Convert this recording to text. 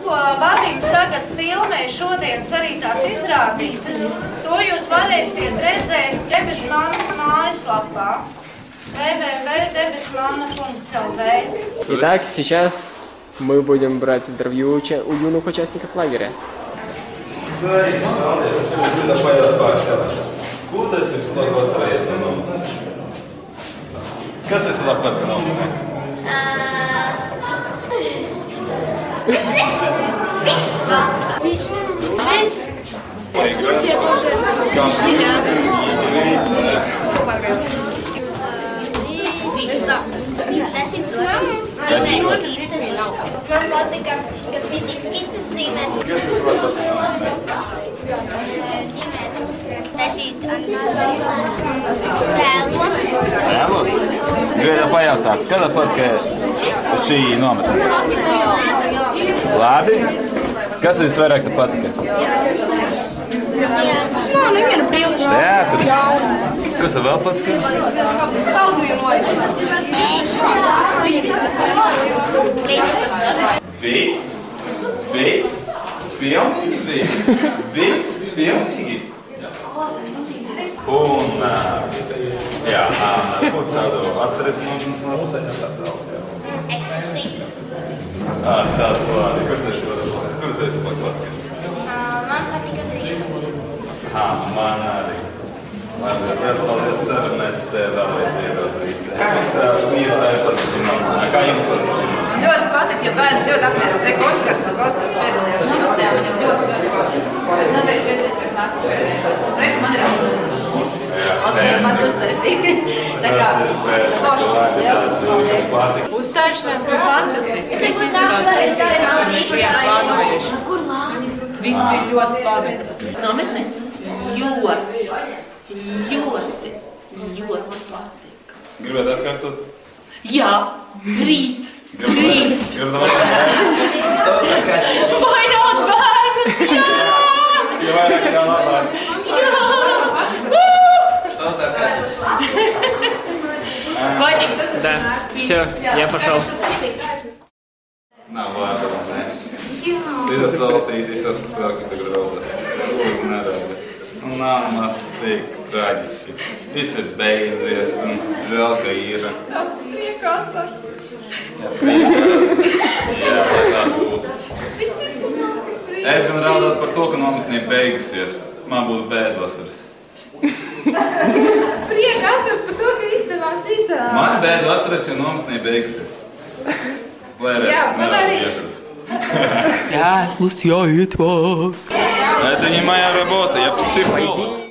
ko vadības tagad filmē šodienas arī tās izrādītas, to jūs varēsiet redzēt Debesmannas mājaslapā www.debesmanna.lv. Итак, сейчас мы будем брать интервью у юных участников лагеря. Kas esi labāk nominē? Es nezinu. Viss. Экскурсия тоже. Man patika, kad bija skices zīmēt. Kas esi labāk nominē? Taisīt tēlot. Tēlot? Gribēju pajautāt, kad atpakaļ šī nometne? Labi. Kas visvairāk te patika? Nav neviena bilde. Teātris. Kas tev vēl patika? Viss. Pilnīgi viss. Pilnīgi. Un, jā, ko tādu atceries mūžas labus? Ekskursijas. Tas labi. Kur tu esi patika? Man patika Zviedrija. Man arī. Labi, liels paldies, ceru, mēs tevi vēlreiz ieraudzīt. Mēs iespēju patīšinām. Kā jums patīšinām? Ļoti patika, ja bērns ļoti apmierināts. Reku Oskars piedalījās šodien, viņam ļoti patika. Es noteikti piedalīsies nākošajā. Reku man ir apmierināts. Oskars pats uztaisīja. Tā kā, forši, liels paldies. Uzstāšanās bija fantastiski. Visi izskatās priecīgi, kā mēs bijām plānojuši. Viss bija ļoti fantastiski. Nometni? Ļoti patika. Gribētu atkārtot? Jā, rīt. Vai nav bērnus? Jā! Ja vairāk kā labāk. Вадик, Да, все, я пошел. Nav vārdu, ne? Lidot saltīti, es esmu sāks tagad raudāt. Lūdzu, neraudā. Un nav maz tik traģiski. Viss ir beidzies un žēl, ka ir. Tas ir priekasars. Jā, priekasars. Jā, tā būtu. Viss izpūtās tik priekasars. Es gan raudāt par to, ka nometnē beigusies. Man būtu bēdvasaras. Priekasars par to, ka izdevās. Man ir bēdvasaras, jo nometnē beigusies. Lērēs, neraudu. Я слушаю твой. Это не моя работа, я психолог.